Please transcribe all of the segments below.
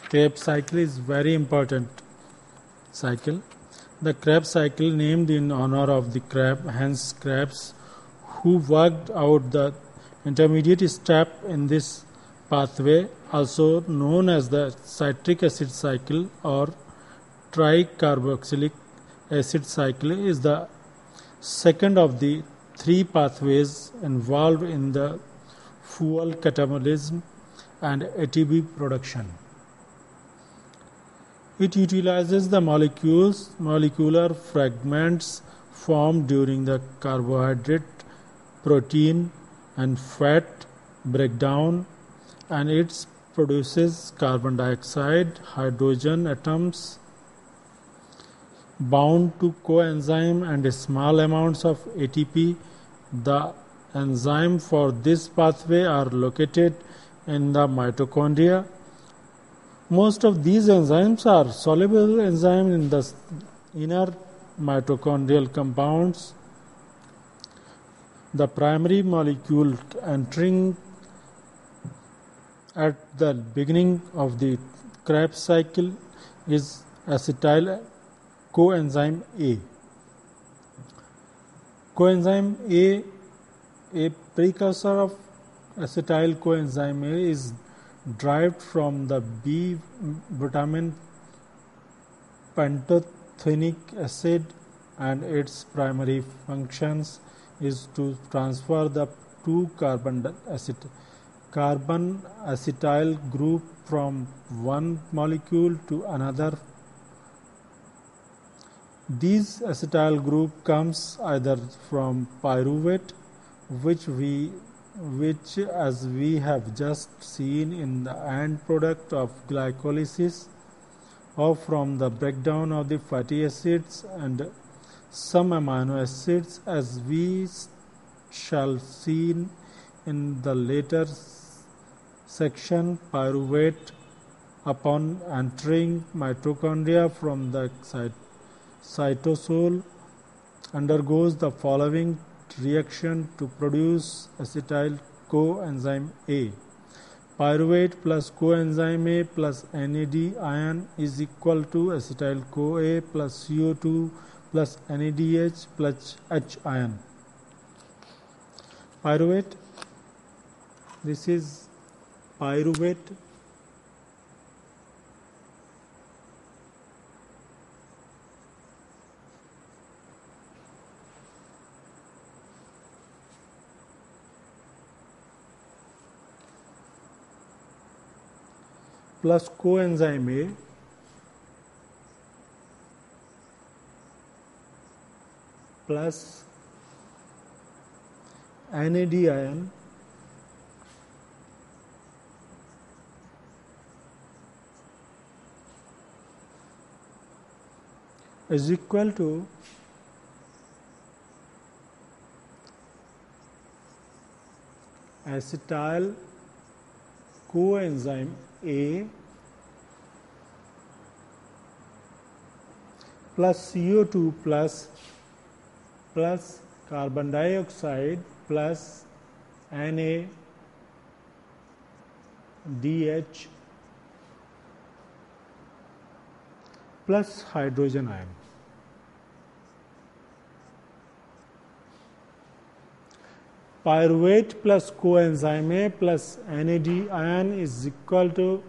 Krebs cycle is very important cycle. The Krebs cycle named in honor of the Hans Krebs, who worked out the intermediate step in this pathway, also known as the citric acid cycle or tricarboxylic acid cycle, is the second of the three pathways involved in the fuel catabolism and ATP production. It utilizes the molecular fragments formed during the carbohydrate, protein, and fat breakdown, and it produces carbon dioxide, hydrogen atoms bound to coenzyme, and small amounts of ATP. The enzyme for this pathway are located in the mitochondria. Most of these enzymes are soluble enzymes in the inner mitochondrial compounds. The primary molecule entering at the beginning of the Krebs cycle is acetyl coenzyme A. Coenzyme A precursor of acetyl coenzyme A, is derived from the B vitamin pantothenic acid, and its primary functions is to transfer the two carbon acetyl group from one molecule to another. This acetyl group comes either from pyruvate, which as we have just seen in the end product of glycolysis, or from the breakdown of the fatty acids and some amino acids, as we shall see in the later section. Pyruvate, upon entering mitochondria from the cytosol, undergoes the following reaction to produce acetyl coenzyme A. Pyruvate plus coenzyme A plus NAD ion is equal to acetyl CoA plus CO2 plus NADH plus H ion. Pyruvate, this is pyruvate plus coenzyme A plus NAD ion is equal to acetyl coenzyme A plus CO2 plus carbon dioxide plus NaDH plus hydrogen ion. Pyruvate plus coenzyme A plus NAD ion is equal to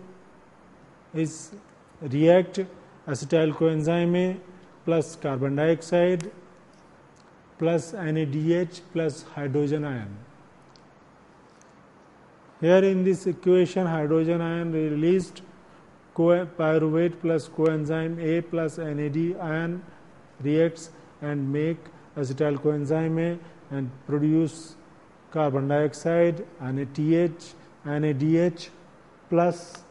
react acetyl coenzyme A plus carbon dioxide plus NaDH plus hydrogen ion. Here in this equation, hydrogen ion released, pyruvate plus coenzyme A plus NAD ion reacts and make acetyl coenzyme A and produce carbon dioxide, NaDH plus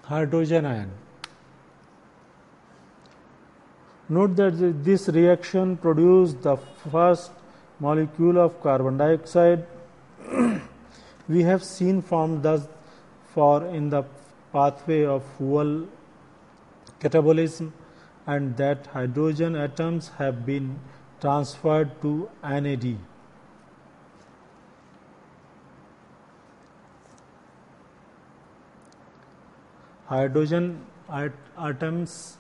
hydrogen ion. Note that this reaction produced the first molecule of carbon dioxide we have seen formed thus far in the pathway of fuel catabolism, and that hydrogen atoms have been transferred to NAD. hydrogen atoms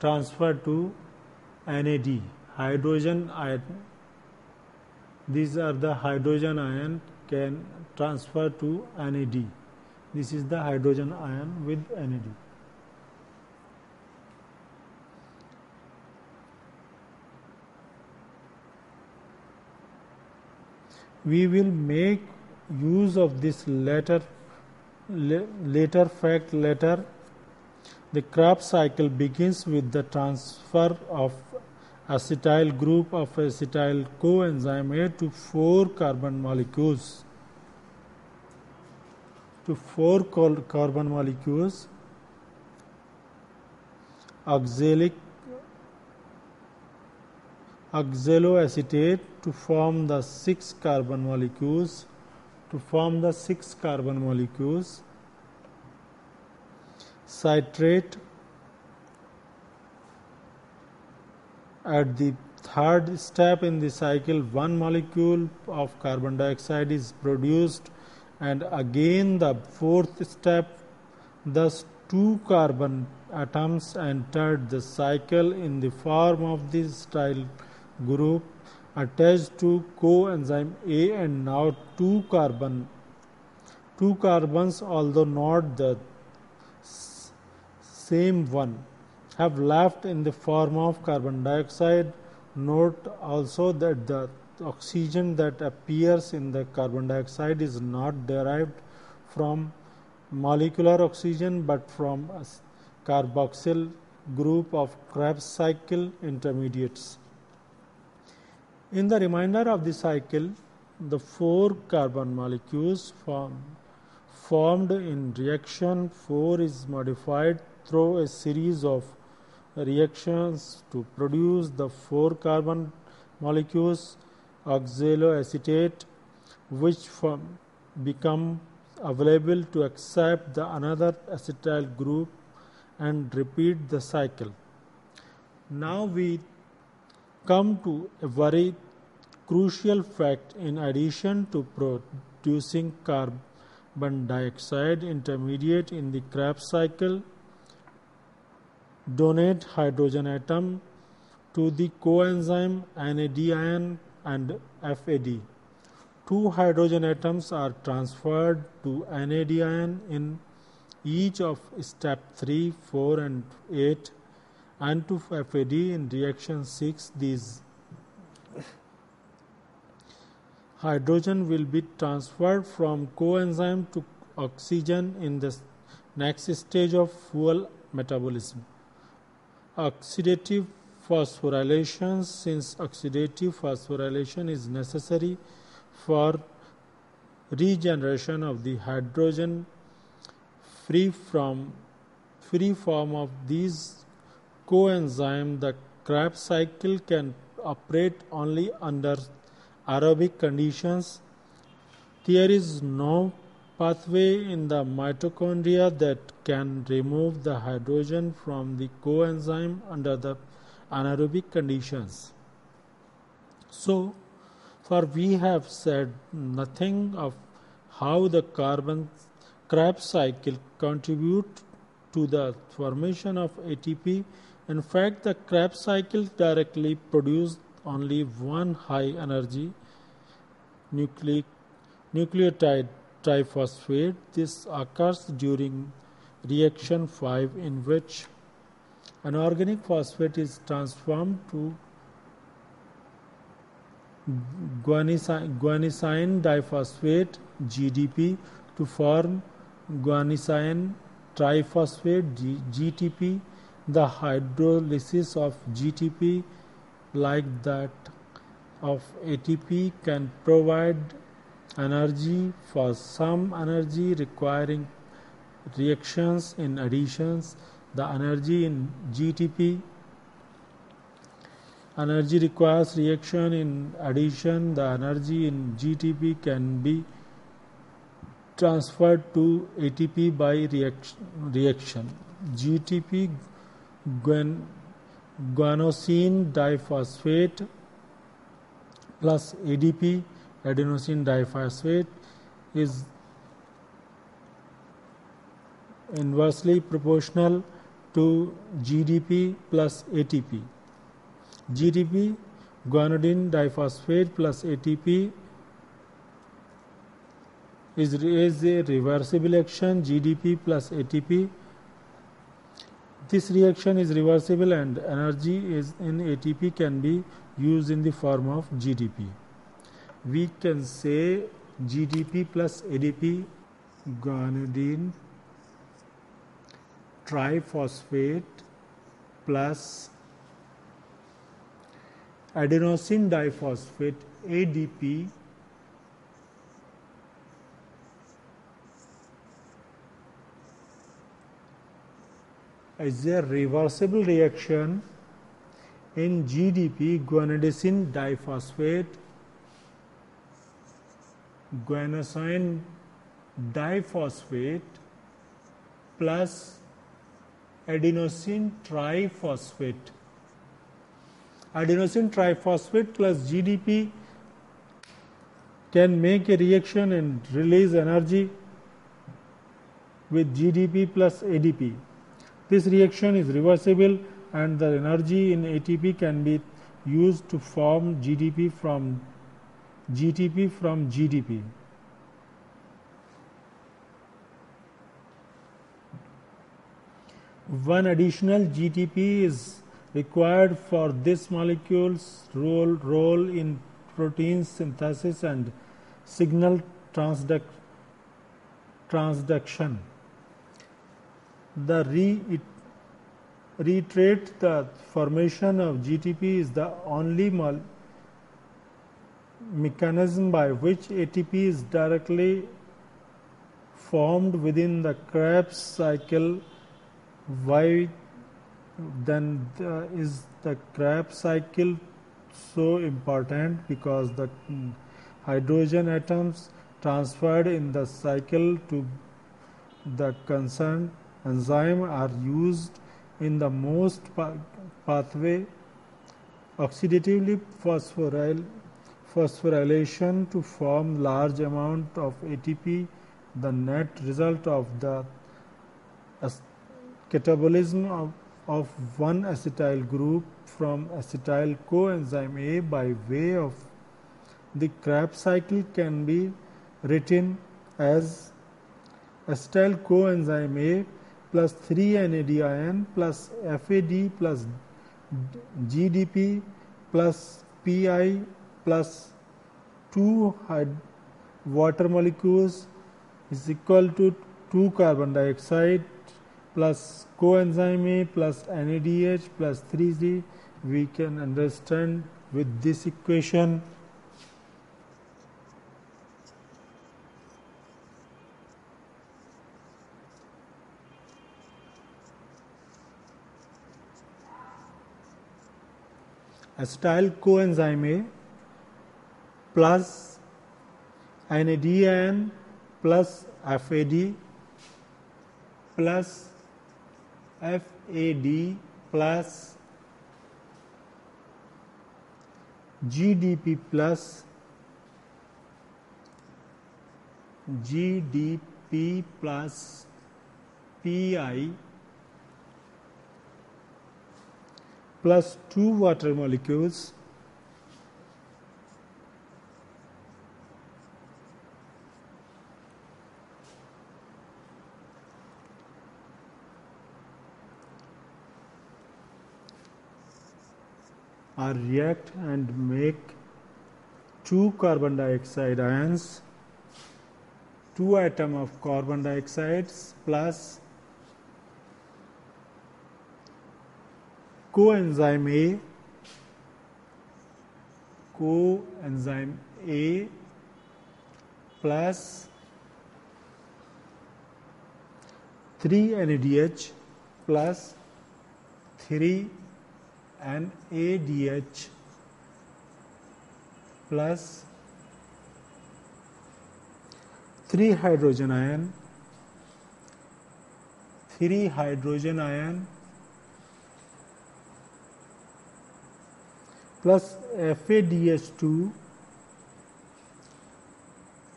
transfer to NAD. These are the hydrogen ion can transfer to NAD. This is the hydrogen ion with NAD. We will make use of this later fact later. The Krebs cycle begins with the transfer of acetyl group of acetyl coenzyme A to 4 carbon molecules. Oxaloacetate to form the 6 carbon molecules. Citrate. At the third step in the cycle, 1 molecule of carbon dioxide is produced, and again the fourth step, thus 2 carbon atoms entered the cycle in the form of the acetyl group attached to coenzyme A, and now 2 carbons, although not the same one, have left in the form of carbon dioxide. Note also that the oxygen that appears in the carbon dioxide is not derived from molecular oxygen but from a carboxyl group of Krebs cycle intermediates. In the remainder of the cycle, the 4 carbon molecules formed in reaction 4 is modified through a series of reactions to produce the 4 carbon molecules oxaloacetate, which become available to accept the another acetyl group and repeat the cycle. Now we come to a very crucial fact. In addition to producing carbon dioxide intermediate in the Krebs cycle, donate hydrogen atom to the coenzyme NADIN and FAD. 2 hydrogen atoms are transferred to NADIN in each of step 3, 4 and 8, and to FAD in reaction 6. These hydrogen will be transferred from coenzyme to oxygen in the next stage of fuel metabolism. Oxidative phosphorylation. Since oxidative phosphorylation is necessary for regeneration of the hydrogen, free form of these coenzyme, the Krebs cycle can operate only under aerobic conditions. There is no pathway in the mitochondria that can remove the hydrogen from the coenzyme under the anaerobic conditions. So far we have said nothing of how the Krebs cycle contributes to the formation of ATP. In fact, the Krebs cycle directly produces only one high energy nucleotide triphosphate. This occurs during reaction 5, in which an organic phosphate is transformed to guanosine diphosphate GDP to form guanosine triphosphate GTP. The hydrolysis of GTP, like that of ATP, can provide energy for some energy requiring reactions. In addition, the energy in GTP requires reaction. In addition, the energy in GTP can be transferred to ATP by reaction. GTP guanosine diphosphate plus ADP adenosine diphosphate is inversely proportional to GDP plus ATP. GDP, guanidine diphosphate plus ATP is a reversible action, GDP plus ATP. This reaction is reversible and energy is in ATP can be used in the form of GDP. We can say GDP plus ADP, guanidine triphosphate plus adenosine diphosphate ADP is a reversible reaction in GDP, guanosine diphosphate, guanosine diphosphate plus adenosine triphosphate. Adenosine triphosphate plus GDP can make a reaction and release energy with GDP plus ADP. This reaction is reversible and the energy in ATP can be used to form GTP from GDP. One additional GTP is required for this molecule's role in protein synthesis and signal transduction. Reiterate the formation of GTP is the only mechanism by which ATP is directly formed within the Krebs cycle. Why then is the Krebs cycle so important? Because the hydrogen atoms transferred in the cycle to the concerned enzyme are used in the most pathway oxidatively phosphorylation to form large amount of ATP. The net result of the catabolism of one acetyl group from acetyl coenzyme A by way of the Krebs cycle can be written as acetyl coenzyme A plus 3 NADIN plus FAD plus GDP plus PI plus 2 water molecules is equal to 2 carbon dioxide plus coenzyme A plus NADH plus 3D. We can understand with this equation acetyl coenzyme A plus NADN plus FAD plus FAD plus GDP plus GDP plus PI plus 2 water molecules are react and make 2 carbon dioxide ions, 2 atom of carbon dioxides plus coenzyme A plus 3 NADH plus 3 NADH plus 3 hydrogen ion plus FADH2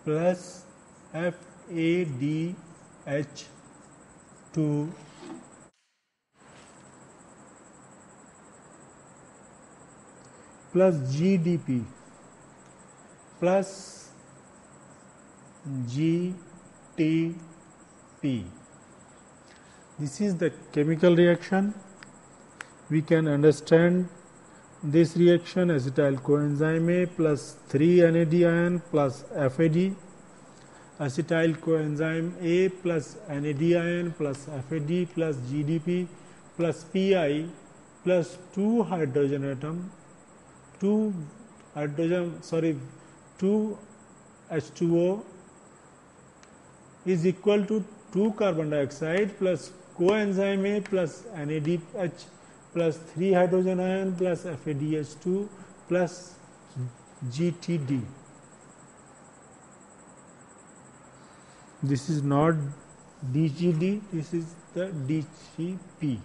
plus FADH to plus GDP plus GTP. This is the chemical reaction. We can understand this reaction: acetyl coenzyme A plus 3 NAD ion plus FAD, acetyl coenzyme A plus NAD ion plus FAD plus GDP plus Pi plus 2 hydrogen atom, 2 H2O is equal to 2 carbon dioxide plus coenzyme A plus NADH plus 3 hydrogen ion plus FADH2 plus GTD. This is not DGD, this is the DGP.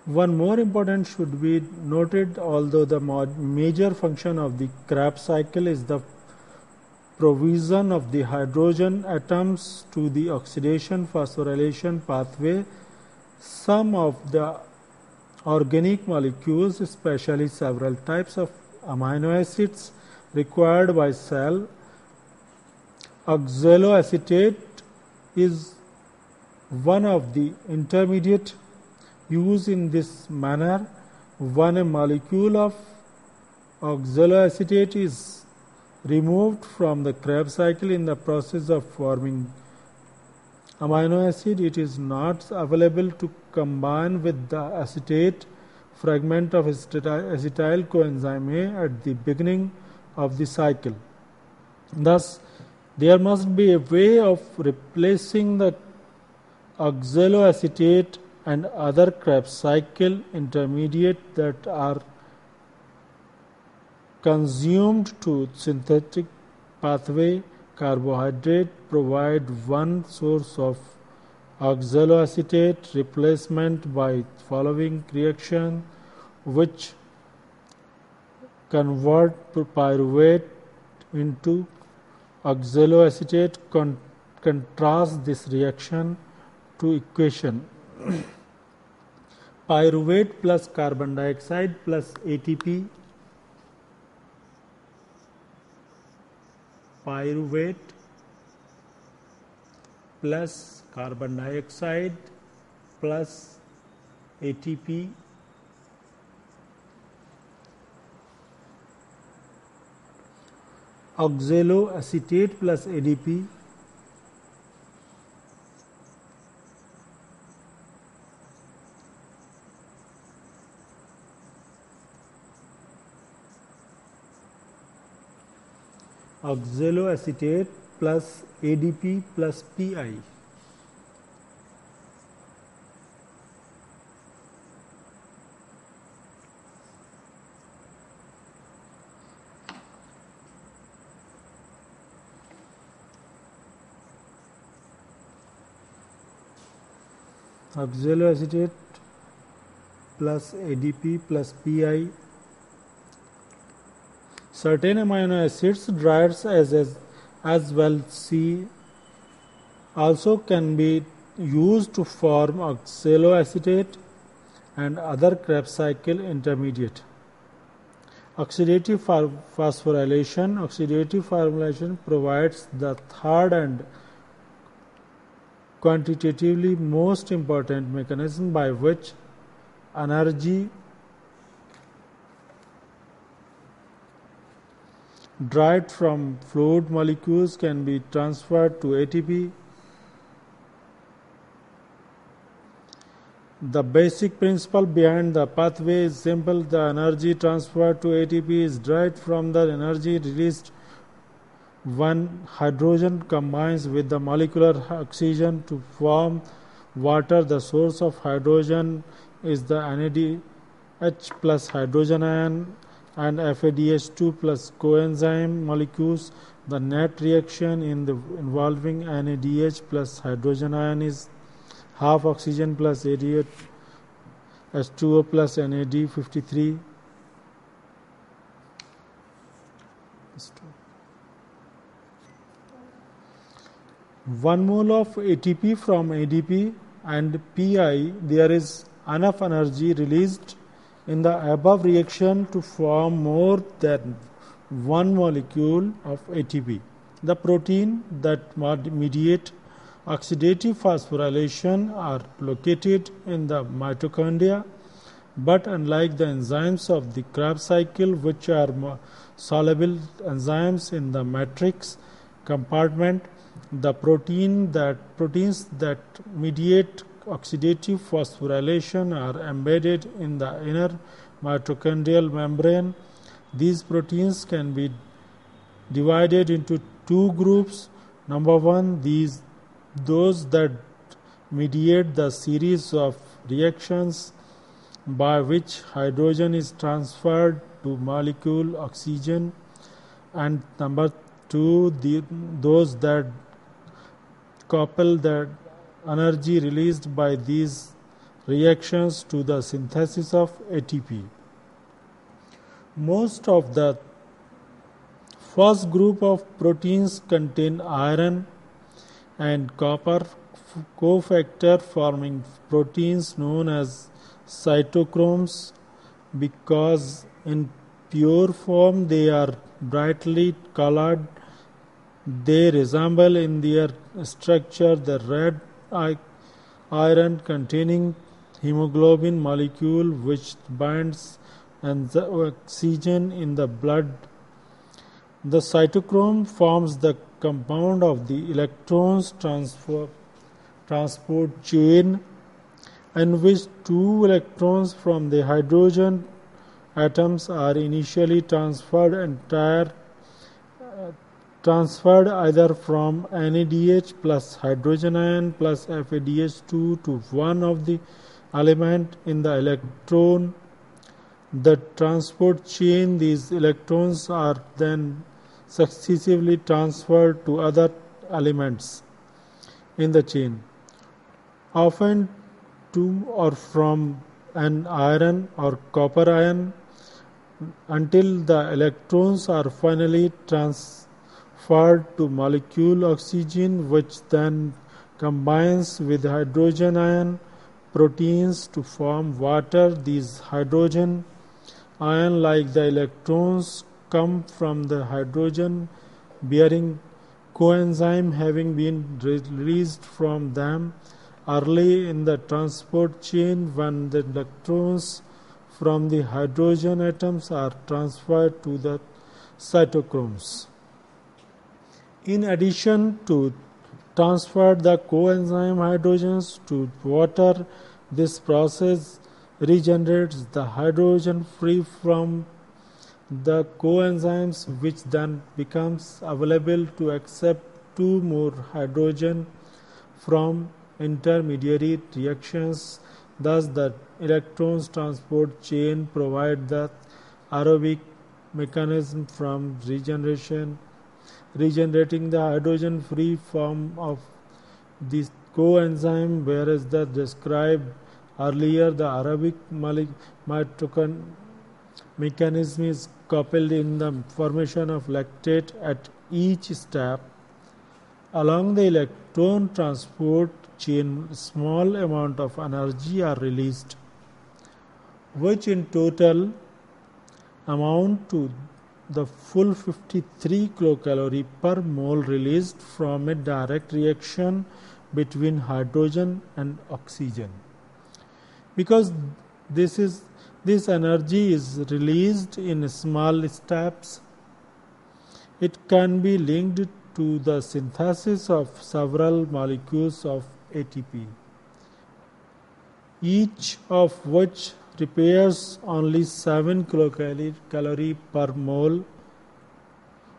One more important should be noted: although the major function of the Krebs cycle is the provision of the hydrogen atoms to the oxidation phosphorylation pathway, some of the organic molecules, especially several types of amino acids required by cell, oxaloacetate is one of the intermediate used in this manner. When a molecule of oxaloacetate is removed from the Krebs cycle in the process of forming amino acid, it is not available to combine with the acetate fragment of acetyl coenzyme A at the beginning of the cycle. Thus, there must be a way of replacing the oxaloacetate and other Krebs cycle intermediate that are consumed to synthetic pathway. Carbohydrate provide one source of oxaloacetate replacement by following reaction, which convert pyruvate into oxaloacetate. Contrast this reaction to equation pyruvate plus carbon dioxide plus ATP, pyruvate plus carbon dioxide plus ATP oxaloacetate plus ADP oxaloacetate plus ADP plus Pi. Oxaloacetate plus ADP plus Pi. Certain amino acids derived as well C also can be used to form oxaloacetate and other Krebs cycle intermediate. Oxidative phosphorylation. Oxidative phosphorylation provides the third and quantitatively most important mechanism by which energy derived from fluid molecules can be transferred to ATP. The basic principle behind the pathway is simple. The energy transferred to ATP is derived from the energy released when hydrogen combines with the molecular oxygen to form water. The source of hydrogen is the NADH plus hydrogen ion and FADH2 plus coenzyme molecules. The net reaction involving NADH plus hydrogen ion is half oxygen plus 88 H2O plus NAD53. 1 mole of ATP from ADP and PI, there is enough energy released in the above reaction to form more than 1 molecule of ATP. The protein that mediate oxidative phosphorylation are located in the mitochondria, but unlike the enzymes of the Krebs cycle, which are soluble enzymes in the matrix compartment, the proteins that mediate oxidative phosphorylation are embedded in the inner mitochondrial membrane. These proteins can be divided into two groups. Number one, those that mediate the series of reactions by which hydrogen is transferred to molecule oxygen, and number two, those that couple the energy released by these reactions to the synthesis of ATP. Most of the first group of proteins contain iron and copper cofactor, forming proteins known as cytochromes. Because in pure form they are brightly colored, they resemble in their structure the red iron containing hemoglobin molecule which binds oxygen in the blood. The cytochrome forms the compound of the electrons transport chain, in which two electrons from the hydrogen atoms are initially transferred either from NADH plus hydrogen ion plus FADH2 to one of the element in the electron. The transport chain, these electrons are then successively transferred to other elements in the chain, often to or from an iron or copper ion, until the electrons are finally transferred to molecule oxygen, which then combines with hydrogen ion proteins to form water. These hydrogen ion, like the electrons, come from the hydrogen bearing coenzyme having been released from them early in the transport chain when the electrons from the hydrogen atoms are transferred to the cytochromes. In addition to transfer the coenzyme hydrogens to water, this process regenerates the hydrogen free from the coenzymes, which then becomes available to accept two more hydrogen from intermediary reactions. Thus, the electrons transport chain provide the aerobic mechanism from regenerating the hydrogen free form of this coenzyme, whereas the described earlier the aerobic mechanism is coupled in the formation of lactate at each step. Along the electron transport chain, small amount of energy are released, which in total amount to the full 53 kilocalorie per mole released from a direct reaction between hydrogen and oxygen. Because this energy is released in small steps, it can be linked to the synthesis of several molecules of ATP, each of which requires only 7 kilocalorie per mole.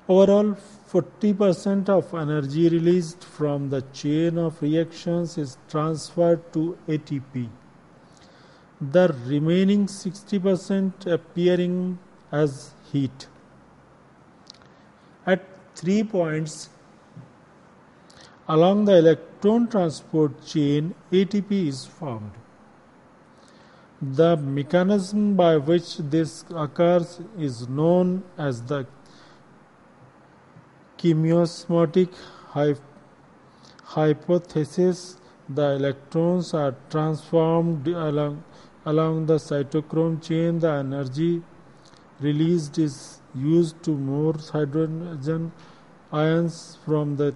Overall, 40% of energy released from the chain of reactions is transferred to ATP, the remaining 60% appearing as heat. At 3 points along the electron transport chain, ATP is formed. The mechanism by which this occurs is known as the chemiosmotic hypothesis, the electrons are transformed along the cytochrome chain. The energy released is used to move hydrogen ions from the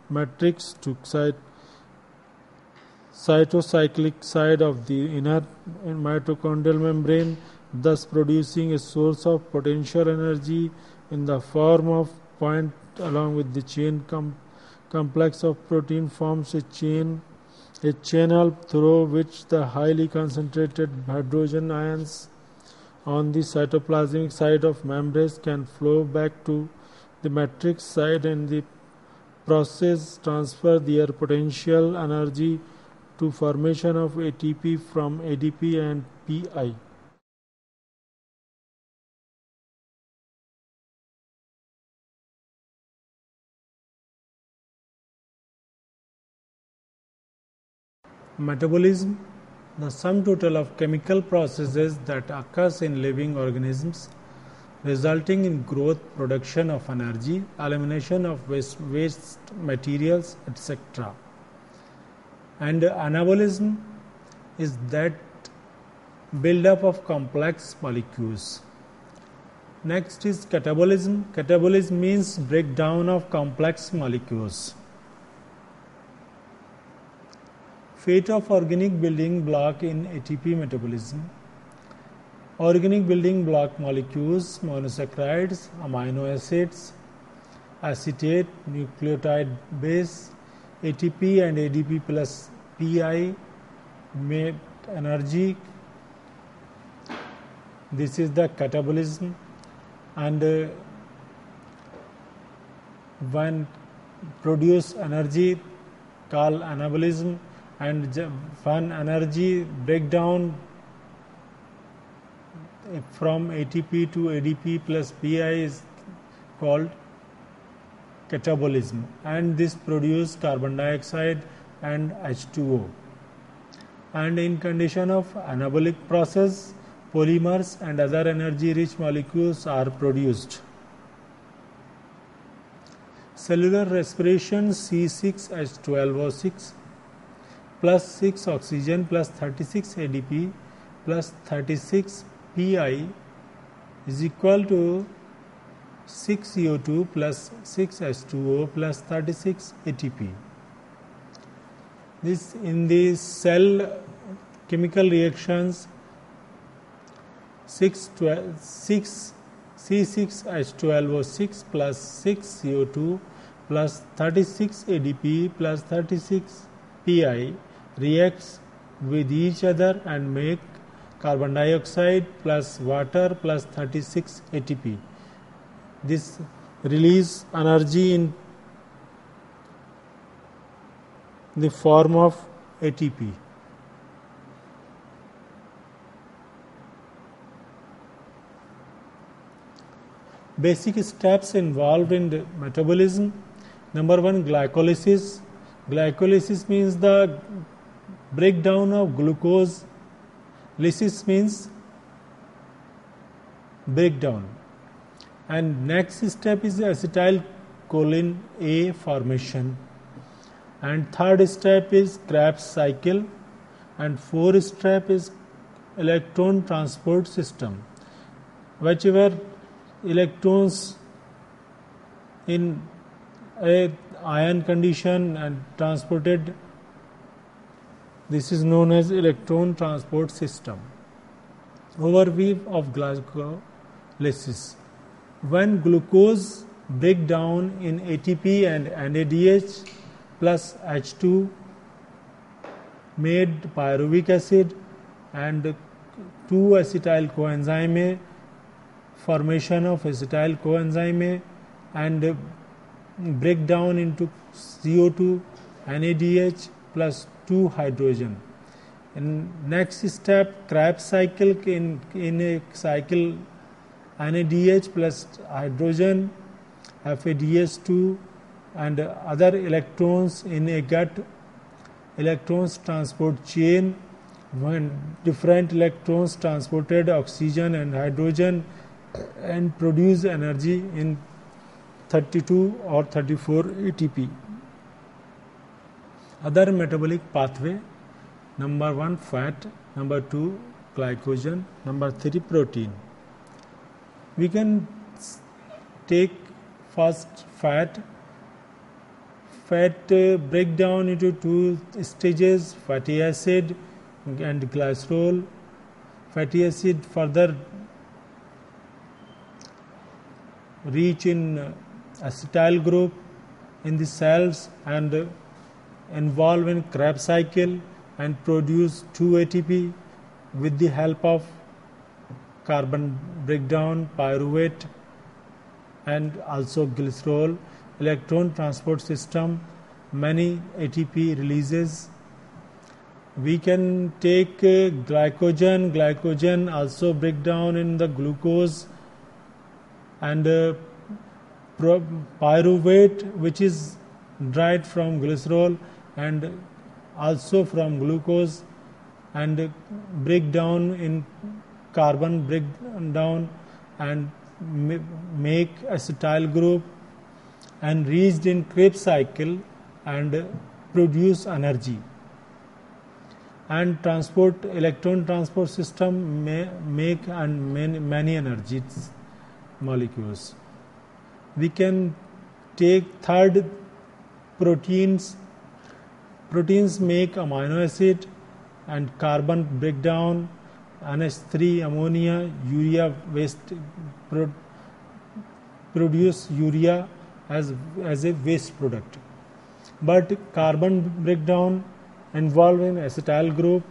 matrix to cytocyclic side of the inner mitochondrial membrane, thus producing a source of potential energy in the form of point. Along with the chain complex of protein forms a channel through which the highly concentrated hydrogen ions on the cytoplasmic side of membranes can flow back to the matrix side, and the process transfer their potential energy to formation of ATP from ADP and PI. Metabolism, the sum total of chemical processes that occurs in living organisms, resulting in growth, production of energy, elimination of waste materials, etc. And anabolism is that build-up of complex molecules. Next is catabolism. Catabolism means breakdown of complex molecules. Fate of organic building block in ATP metabolism. Organic building block molecules, monosaccharides, amino acids, acetate, nucleotide base, ATP and ADP plus PI make energy. This is the catabolism, and when produce energy called anabolism, and when energy breakdown from ATP to ADP plus PI is called catabolism, and this produce carbon dioxide and H2O. And in condition of anabolic process, polymers and other energy rich molecules are produced. Cellular respiration, C6H12O6 plus 6 oxygen plus 36 ADP plus 36 PI is equal to 6 CO2 plus 6 H2O plus 36 ATP. This in the cell chemical reactions, C6H12O6 plus 6 CO2 plus 36 ADP plus 36 PI reacts with each other and make carbon dioxide plus water plus 36 ATP. This release energy in the form of ATP. Basic steps involved in the metabolism. Number 1, glycolysis. Glycolysis means the breakdown of glucose. Lysis means breakdown. And next step is acetylcholine A formation. And third step is Krebs cycle. And fourth step is electron transport system. Whichever electrons in a ion condition and transported, this is known as electron transport system. Overview of glycolysis. When glucose break down in ATP and NADH plus H2 made pyruvic acid and 2-acetyl coenzyme A, formation of acetyl coenzyme A, and break down into CO2, NADH plus 2 hydrogen. In next step, Krebs cycle, in a cycle NADH plus hydrogen, FADH2 and other electrons in a gut electrons transport chain, when different electrons transported oxygen and hydrogen and produce energy in 32 or 34 ATP. Other metabolic pathway: number 1 fat, number 2 glycogen, number 3 protein. We can take first fat. Fat break down into two stages: fatty acid and glycerol. Fatty acid further reach in acetyl group in the cells and involve in Krebs cycle and produce 2 ATP with the help of carbon breakdown, pyruvate and also glycerol. Electron transport system, many ATP releases. We can take glycogen. Glycogen also break down in the glucose and pyruvate, which is derived from glycerol and also from glucose, and break down in carbon breakdown and make acetyl group and reached in Krebs cycle and produce energy. And transport, electron transport system may make and many energies molecules. We can take third proteins. Proteins make amino acid and carbon breakdown, NH3 ammonia, urea waste, produce urea as a waste product. But carbon breakdown involve in acetyl group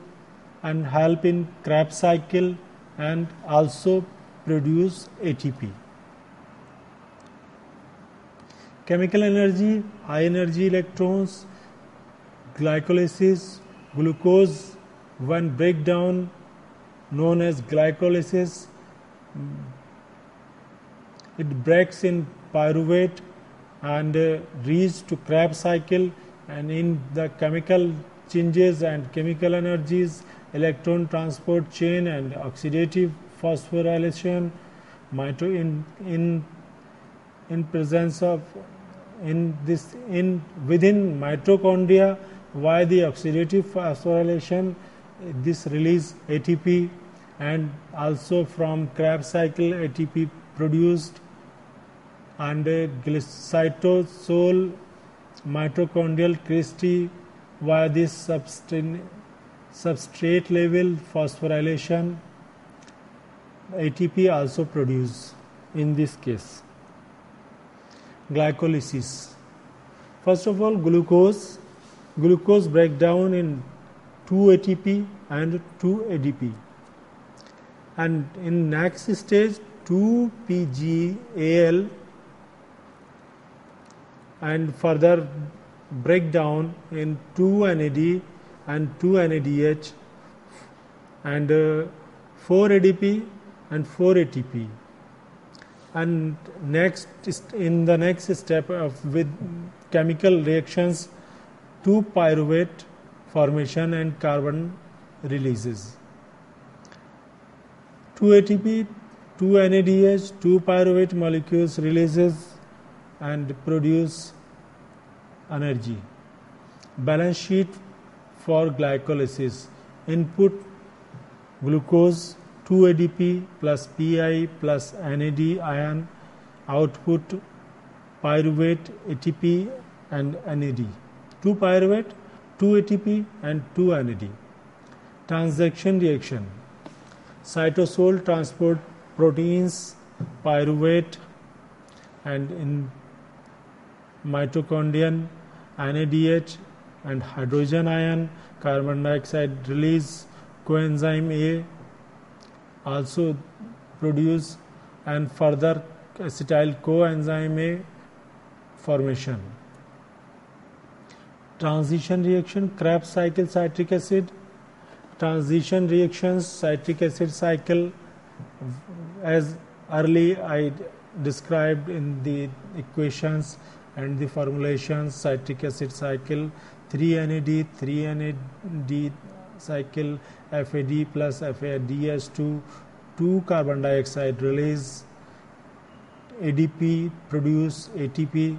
and help in Krebs cycle and also produce ATP. Chemical energy: high energy electrons, glycolysis, glucose when breakdown known as glycolysis, it breaks in pyruvate and reaches to Krebs cycle, and in the chemical changes and chemical energies, electron transport chain and oxidative phosphorylation, in presence of within mitochondria. Why the oxidative phosphorylation? This release ATP, and also from Krebs cycle ATP produced, and cytosol mitochondrial crystal via this substrate level phosphorylation ATP also produced in this case. Glycolysis: first of all, glucose breakdown in 2 ATP and 2 ADP, and in next stage 2 PGAL and further breakdown in 2 NAD and 2 NADH and 4 ADP and 4 ATP. And next, in the next step of with chemical reactions, 2 pyruvate formation and carbon releases. 2 ATP, 2 NADH, 2 pyruvate molecules releases and produce energy. Balance sheet for glycolysis: input glucose 2 ADP plus Pi plus NAD ion, output pyruvate ATP and NAD. 2 pyruvate, 2 ATP and 2 NAD. Transaction reaction: cytosol transport proteins, pyruvate, and in mitochondrion NADH and hydrogen ion, carbon dioxide release, coenzyme A also produce, and further acetyl coenzyme A formation. Transition reaction: Krebs cycle citric acid. Transition reactions: citric acid cycle, as early I described in the equations and the formulations. Citric acid cycle: 3 NAD, 3 NAD cycle, FAD plus FADH2, 2 carbon dioxide release, ADP produce ATP.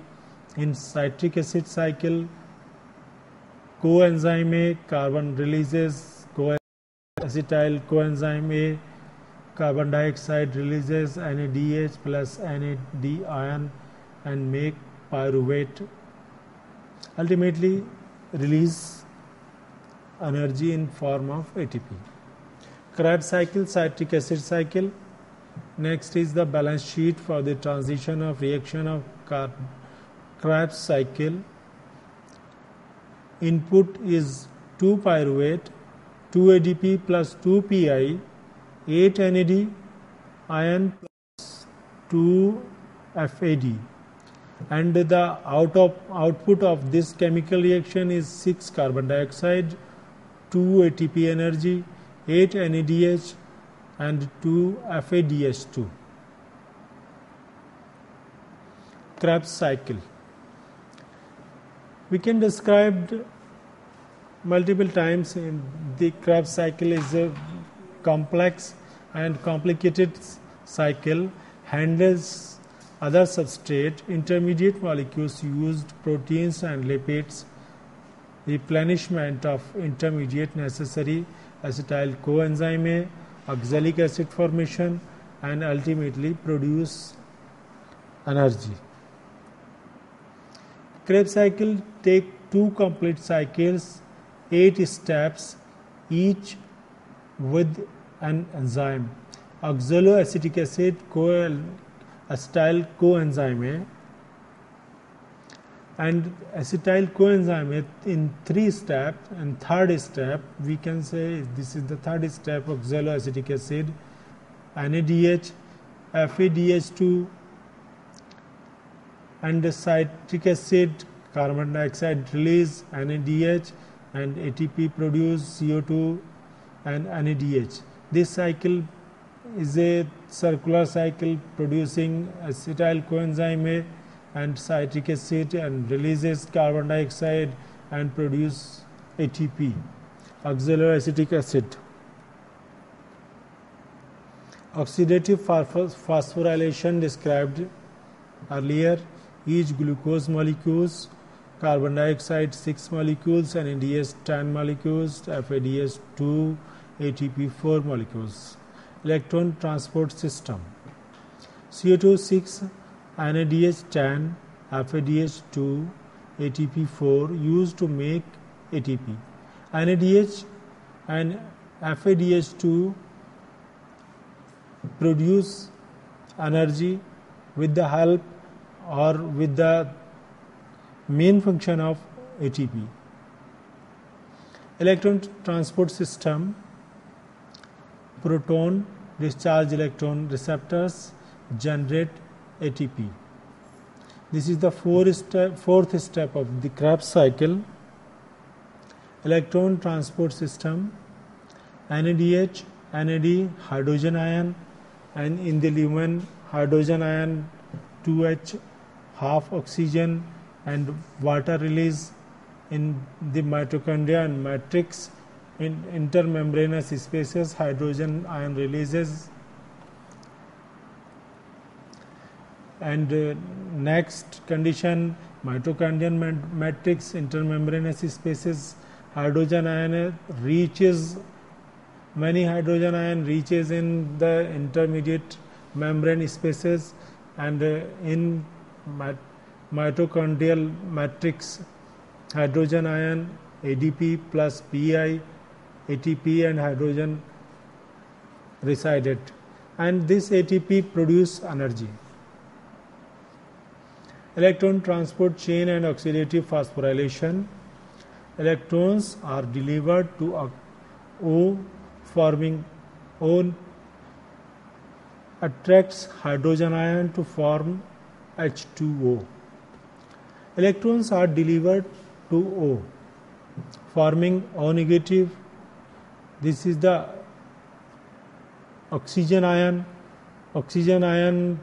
In citric acid cycle, coenzyme A, carbon releases acetyl coenzyme A, carbon dioxide releases NADH plus NAD ion and make pyruvate, ultimately release energy in form of ATP. Krebs cycle, citric acid cycle. Next is the balance sheet for the transition of reaction of Krebs cycle. Input is 2 pyruvate, 2 ADP plus 2 PI, 8 NAD ion plus 2 FAD, and the output of this chemical reaction is 6 carbon dioxide, 2 ATP energy, 8 NADH and 2 FADH2. Krebs cycle. We can describe multiple times in the Krebs cycle is a complex and complicated cycle, handles other substrate, intermediate molecules used, proteins and lipids, replenishment of intermediate necessary, acetyl coenzyme A, oxalic acid formation, and ultimately produce energy. Krebs cycle take 2 complete cycles, 8 steps, each with an enzyme. Oxaloacetic acid acetyl coenzyme A, and acetyl coenzyme A in 3 steps, and third step we can say this is the third step, oxaloacetic acid, NADH, FADH2 and the citric acid, carbon dioxide release, NADH and ATP produce CO2 and NADH. This cycle is a circular cycle producing acetyl coenzyme A and citric acid and releases carbon dioxide and produce ATP, oxaloacetic acid. Oxidative phosphorylation described earlier. Each glucose molecules, carbon dioxide 6 molecules, NADH 10 molecules, FADH 2, ATP 4 molecules. Electron transport system. CO2 6, NADH 10, FADH 2, ATP 4 used to make ATP. NADH and FADH 2 produce energy with the help or with the main function of ATP. Electron transport system. Proton discharge electron receptors generate ATP. This is the fourth step of the Krebs cycle. Electron transport system. NADH, NAD, hydrogen ion, and in the lumen hydrogen ion 2H, half oxygen and water release in the mitochondria and matrix. In intermembranous spaces, hydrogen ion releases. And next condition, mitochondrial matrix, intermembranous spaces, hydrogen ion reaches, many hydrogen ion reaches in the intermediate membrane spaces, and in mitochondrial matrix, hydrogen ion, ADP plus PI, ATP and hydrogen resided, and this ATP produce energy. Electron transport chain and oxidative phosphorylation. Electrons are delivered to O, forming O attracts hydrogen ion to form H2O. Electrons are delivered to O, forming O negative. This is the oxygen ion. Oxygen ion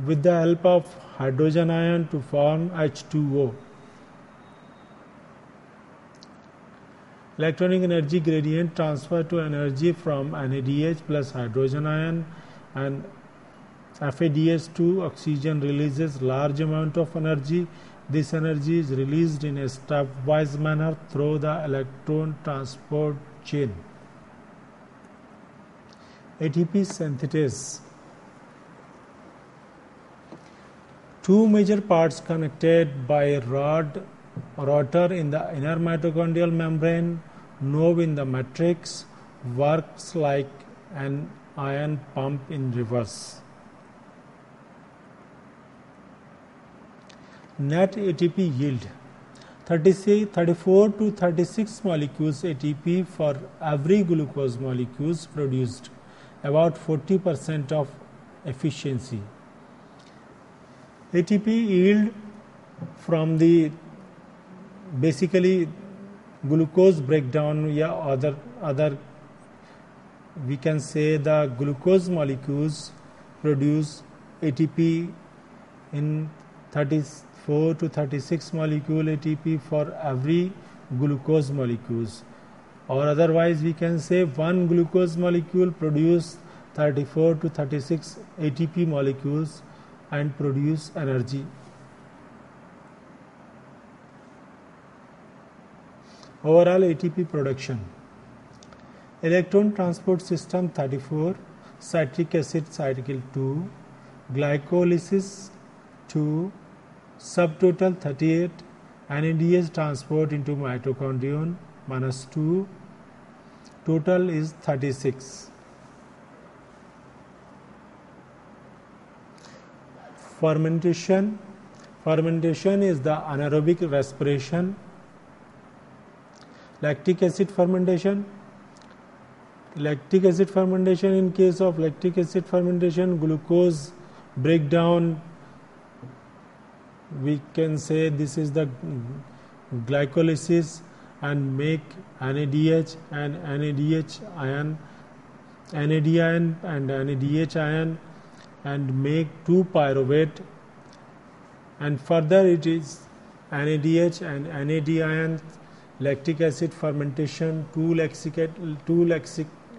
with the help of hydrogen ion to form H2O. Electronic energy gradient transfer to energy from NADH plus hydrogen ion and FADH2. Oxygen releases large amount of energy This energy is released in a stepwise manner through the electron transport chain. ATP synthase. Two major parts connected by a rotor in the inner mitochondrial membrane, node in the matrix, works like an ion pump in reverse. Net ATP yield 34 to 36 molecules ATP for every glucose molecules produced, about 40% of efficiency. ATP yield from the basically glucose breakdown, other we can say the glucose molecules produce ATP in 34 to 36 molecule ATP for every glucose molecules, or otherwise we can say one glucose molecule produce 34 to 36 ATP molecules and produce energy. Overall ATP production: electron transport system 34, citric acid cycle 2, glycolysis 2, subtotal 38, NADH transport into mitochondrion -2, total is 36. Fermentation is the anaerobic respiration. Lactic acid fermentation. In case of lactic acid fermentation, glucose breakdown, we can say this is the glycolysis and make NADH and NADH ion, NADIN and NADH ion, and make 2 pyruvate, and further it is NADH and NADIN, lactic acid fermentation, 2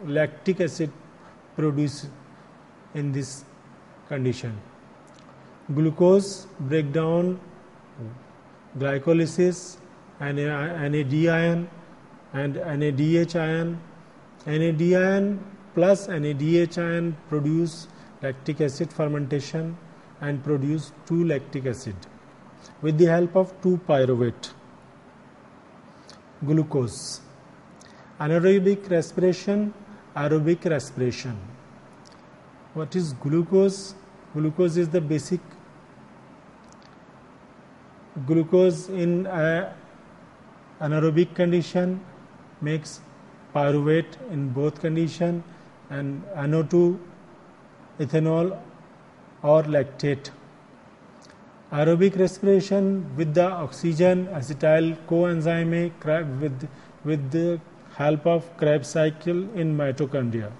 lactic acid produced in this condition. Glucose breakdown, glycolysis, NADIN and NADH ion, NADIN plus NADH ion produce lactic acid fermentation and produce 2 lactic acid with the help of 2 pyruvate. Glucose. Anaerobic respiration, aerobic respiration. What is glucose? Glucose is the basic. Glucose in anaerobic condition makes pyruvate in both condition and NO2, ethanol or lactate. Aerobic respiration with the oxygen acetyl coenzyme with the help of Krebs cycle in mitochondria.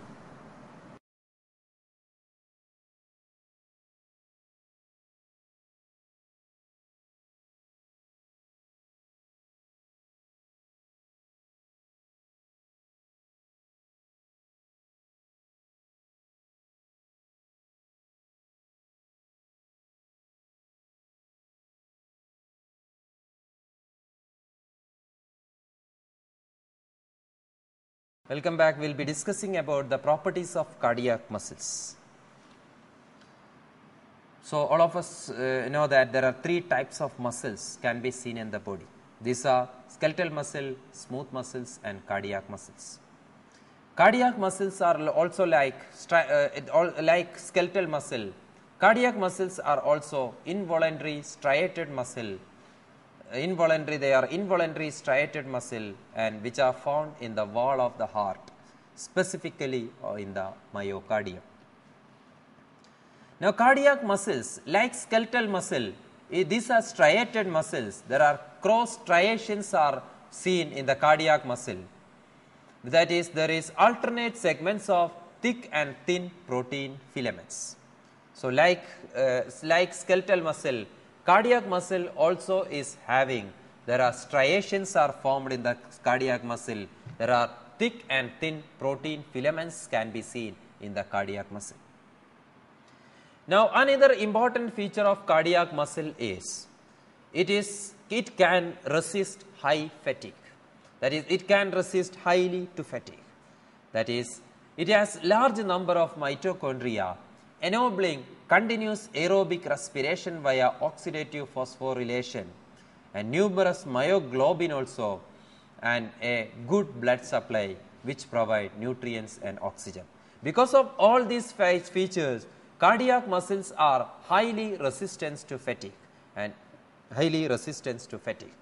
Welcome back. We will be discussing about the properties of cardiac muscles. So, all of us know that there are 3 types of muscles can be seen in the body. These are skeletal muscle, smooth muscles and cardiac muscles. Cardiac muscles are also like skeletal muscle. Cardiac muscles are also involuntary striated muscle. They are involuntary striated muscle and which are found in the wall of the heart, specifically in the myocardium. Now, cardiac muscles like skeletal muscle, these are striated muscles. There are cross striations are seen in the cardiac muscle. That is, there is alternate segments of thick and thin protein filaments. So, like skeletal muscle, cardiac muscle also is having, there are striations are formed in the cardiac muscle. There are thick and thin protein filaments can be seen in the cardiac muscle. Now, another important feature of cardiac muscle is it can resist high fatigue. That is, it can resist highly to fatigue. That is, it has large number of mitochondria enabling continuous aerobic respiration via oxidative phosphorylation, and numerous myoglobin also, and a good blood supply which provide nutrients and oxygen. Because of all these features, cardiac muscles are highly resistant to fatigue and highly resistant to fatigue.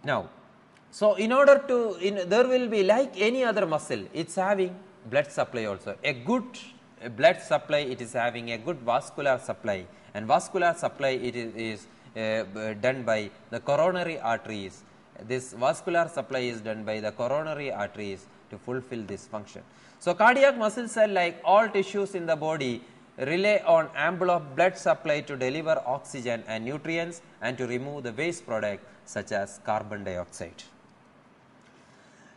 Now, so in order to, there will be like any other muscle, it is having blood supply also. A good blood supply, it is having a good vascular supply, and vascular supply it is done by the coronary arteries. This vascular supply is done by the coronary arteries to fulfill this function. So, cardiac muscle cell, like all tissues in the body, rely on ample of blood supply to deliver oxygen and nutrients and to remove the waste product such as carbon dioxide.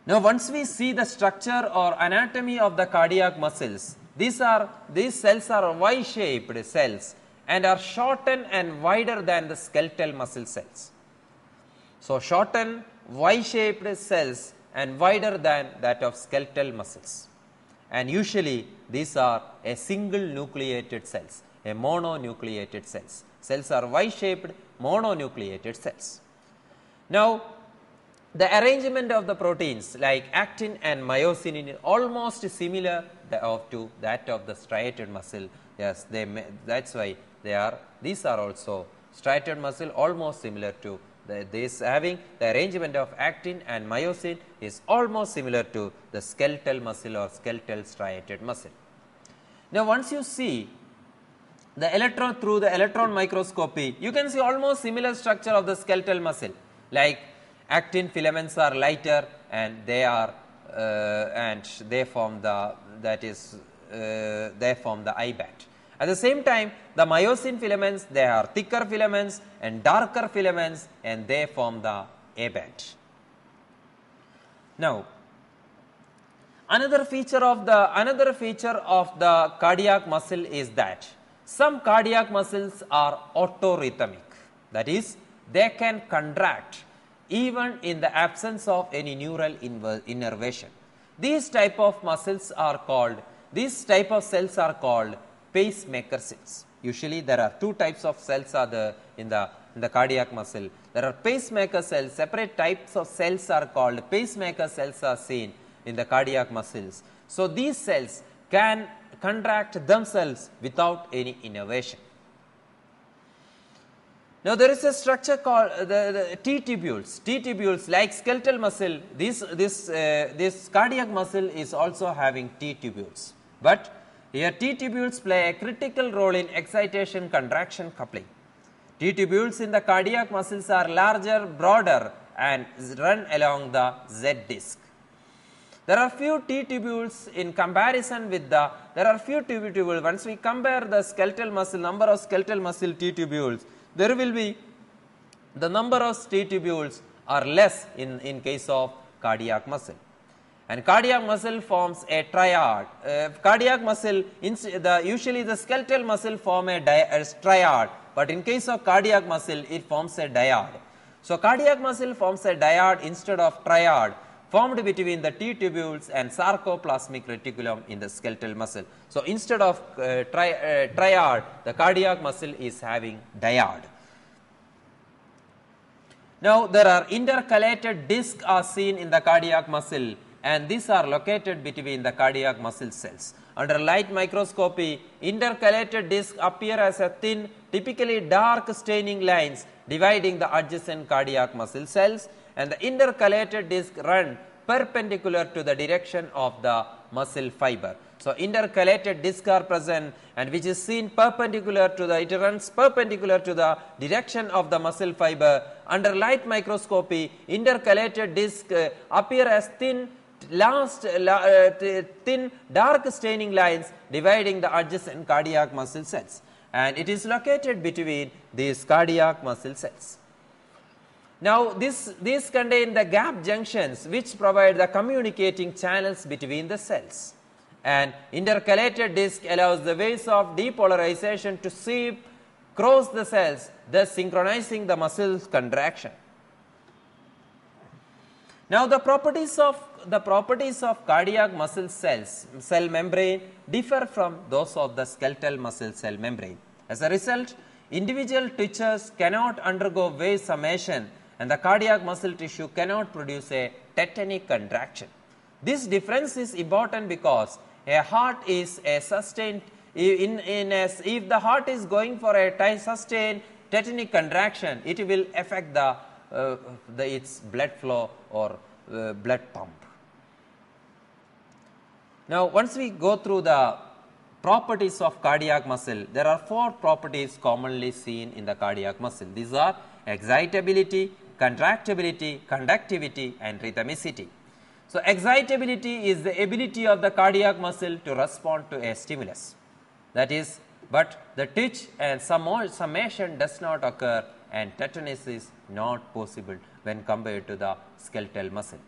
Now, once we see the structure or anatomy of the cardiac muscles, these cells are Y-shaped cells and are shortened and wider than the skeletal muscle cells. So, shortened Y-shaped cells and wider than that of skeletal muscles, and usually these are a single nucleated cells, a mononucleated cells. Cells are Y-shaped mononucleated cells. Now, the arrangement of the proteins like actin and myosin is almost similar to that of the striated muscle. Yes, that is why these are also striated muscle, almost similar to this, having the arrangement of actin and myosin is almost similar to the skeletal muscle or skeletal striated muscle. Now, once you see the electron through the electron microscopy, you can see almost similar structure of the skeletal muscle, like actin filaments are lighter and they are they form the eye band. At the same time, the myosin filaments, they are thicker filaments and darker filaments, and they form the A band. Now, another feature of the cardiac muscle is that some cardiac muscles are autorhythmic. That is, they can contract even in the absence of any neural innervation. These type of cells are called pacemaker cells. Usually there are two types of cells are there in the cardiac muscle. There are pacemaker cells, separate types of cells are called pacemaker cells are seen in the cardiac muscles. So, these cells can contract themselves without any innervation. Now, there is a structure called the T tubules. T tubules, like skeletal muscle, this cardiac muscle is also having T tubules, but here T tubules play a critical role in excitation contraction coupling. T tubules in the cardiac muscles are larger, broader, and run along the Z disc. There are few T tubules in comparison with once we compare the skeletal muscle, number of skeletal muscle T tubules, there will be the number of T tubules are less in case of cardiac muscle. And cardiac muscle forms a triad. Cardiac muscle, usually the skeletal muscle form a triad, but in case of cardiac muscle, it forms a dyad. So, cardiac muscle forms a dyad instead of triad, formed between the T tubules and sarcoplasmic reticulum in the skeletal muscle. So, instead of triad, the cardiac muscle is having dyad. Now, there are intercalated discs are seen in the cardiac muscle, and these are located between the cardiac muscle cells. Under light microscopy, intercalated discs appear as a thin, typically dark staining lines dividing the adjacent cardiac muscle cells, and the intercalated discs run perpendicular to the direction of the muscle fiber. So, intercalated discs are present, and which is seen perpendicular to it runs perpendicular to the direction of the muscle fiber. Under light microscopy, intercalated discs appear as thin dark staining lines dividing the adjacent cardiac muscle cells, and it is located between these cardiac muscle cells. Now, these contain the gap junctions which provide the communicating channels between the cells, and intercalated disc allows the waves of depolarization to sweep cross the cells, thus synchronizing the muscle's contraction. Now, the properties of cardiac muscle cells, cell membrane differ from those of the skeletal muscle cell membrane. As a result, individual tissues cannot undergo wave summation and the cardiac muscle tissue cannot produce a tetanic contraction. This difference is important because a heart is a sustained, if the heart is going for a sustained tetanic contraction, it will affect its blood flow or blood pump. Now, once we go through the properties of cardiac muscle, there are 4 properties commonly seen in the cardiac muscle. These are excitability, contractibility, conductivity and rhythmicity. So, excitability is the ability of the cardiac muscle to respond to a stimulus, that is, but the twitch and summation does not occur and tetanus is not possible when compared to the skeletal muscle.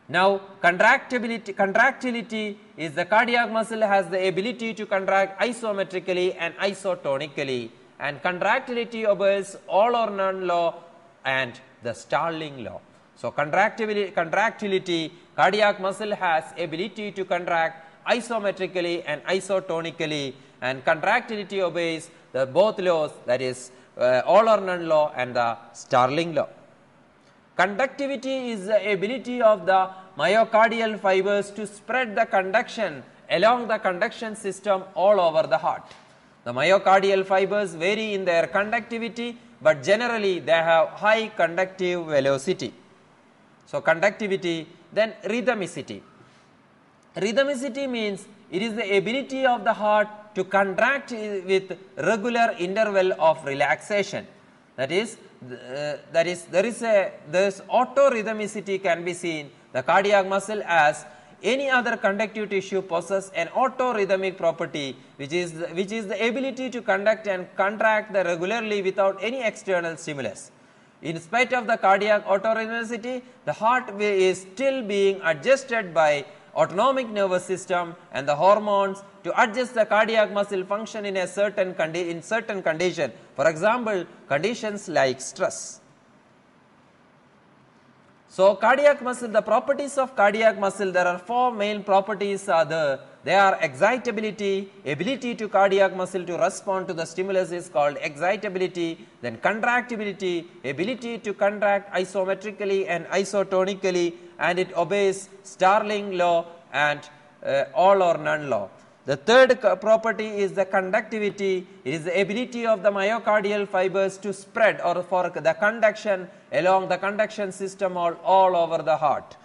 Now, contractility is the cardiac muscle has the ability to contract isometrically and isotonically, and contractility obeys all or none law and the Starling law. So, contractility, cardiac muscle has ability to contract isometrically and isotonically, and contractility obeys the both laws, that is all or none law and the Starling law. Conductivity is the ability of the myocardial fibers to spread the conduction along the conduction system all over the heart. The myocardial fibers vary in their conductivity, but generally they have high conductive velocity. So, conductivity. Then rhythmicity. Rhythmicity means it is the ability of the heart to contract with regular interval of relaxation. That is there is autorhythmicity can be seen. The cardiac muscle, as any other conductive tissue, possesses an autorhythmic property, which is the ability to conduct and contract regularly without any external stimulus. In spite of the cardiac autorhythmicity, the heart is still being adjusted by autonomic nervous system and the hormones to adjust the cardiac muscle function in a certain condition. For example, conditions like stress. So, cardiac muscle, the properties of cardiac muscle, there are 4 main properties they are excitability, ability to cardiac muscle to respond to the stimulus is called excitability, then contractibility, ability to contract isometrically and isotonically, and it obeys Starling law and all or none law. The third property is the conductivity. It is the ability of the myocardial fibers to spread or for the conduction along the conduction system all over the heart.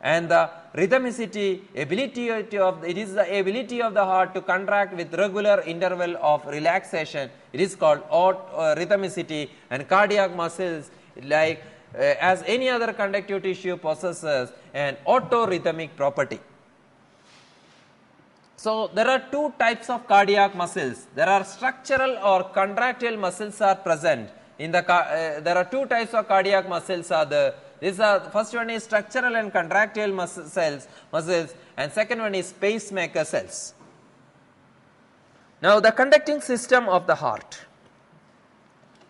And the rhythmicity, it is the ability of the heart to contract with regular interval of relaxation. It is called rhythmicity, and cardiac muscles, like as any other conductive tissue, possesses an autorhythmic property. So, there are 2 types of cardiac muscles. There are structural or contractile muscles are present in the there are 2 types of cardiac muscles are there. First one is structural and contractile muscles, and second one is pacemaker cells. Now, the conducting system of the heart.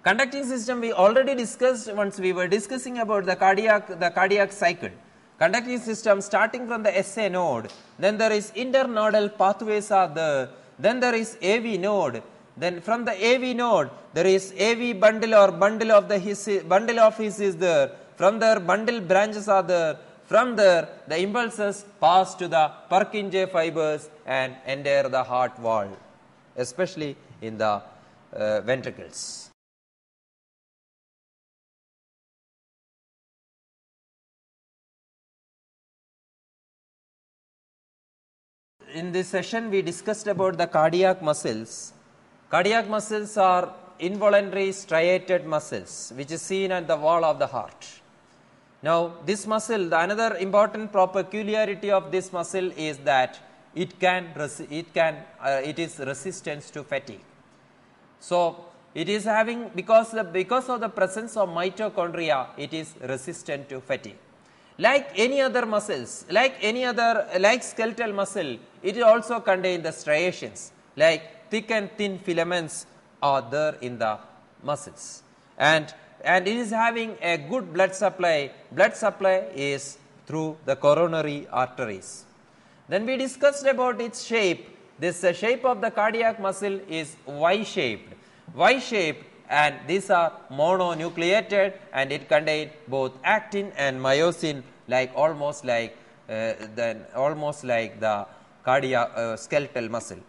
Conducting system we already discussed once we were discussing about the cardiac cycle. Conducting system starting from the SA node, then there is internodal pathways are there, then there is AV node, then from the AV node there is AV bundle or bundle of his is there, from there bundle branches are there, from there the impulses pass to the Purkinje fibers and enter the heart wall, especially in the ventricles. In this session we discussed about the cardiac muscles. Cardiac muscles are involuntary striated muscles which is seen at the wall of the heart. Now, this muscle, the another important peculiarity of this muscle is that it is resistant to fatigue. So, it is having because of the presence of mitochondria, it is resistant to fatigue. Like any other muscles, like skeletal muscle, it also contains the striations, like thick and thin filaments are there in the muscles, and it is having a good blood supply. Blood supply is through the coronary arteries. Then we discussed about its shape. This shape of the cardiac muscle is Y-shaped. Y-shaped, and these are mononucleated, and it contains both actin and myosin, like almost like the cardiac skeletal muscle.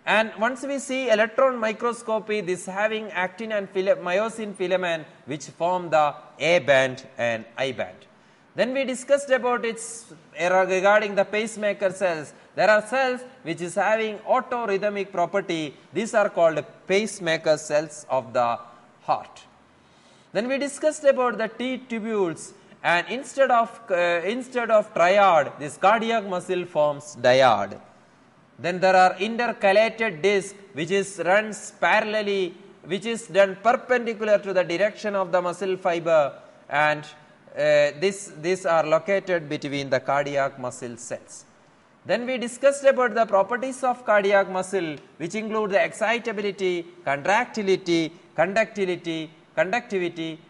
And once we see electron microscopy, this having actin and myosin filament which form the A band and I band. Then we discussed about its regarding the pacemaker cells. There are cells which is having autorhythmic property. These are called pacemaker cells of the heart. Then we discussed about the T tubules, and instead of triad, this cardiac muscle forms dyad. Then there are intercalated disc which is runs parallelly, which is done perpendicular to the direction of the muscle fiber, and these are located between the cardiac muscle cells. Then we discussed about the properties of cardiac muscle, which include the excitability, contractility, conductivity,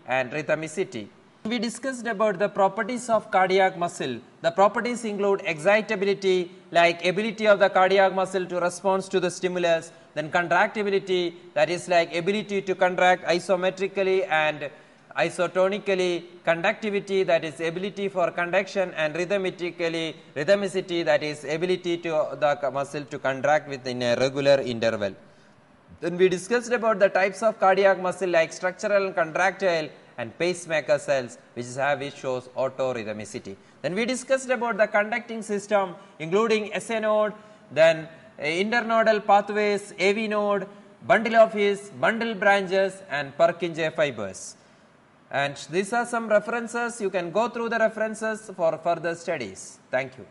and rhythmicity. We discussed about the properties of cardiac muscle. The properties include excitability, like ability of the cardiac muscle to respond to the stimulus, then contractibility, that is like ability to contract isometrically and isotonically, conductivity, that is ability for conduction, and rhythmicity, that is ability to the muscle to contract within a regular interval. Then we discussed about the types of cardiac muscle like structural and contractile and pacemaker cells, which shows autorhythmicity. Then we discussed about the conducting system, including SA node, then internodal pathways, AV node, bundle of His, bundle branches, and Purkinje fibers. And these are some references. You can go through the references for further studies. Thank you.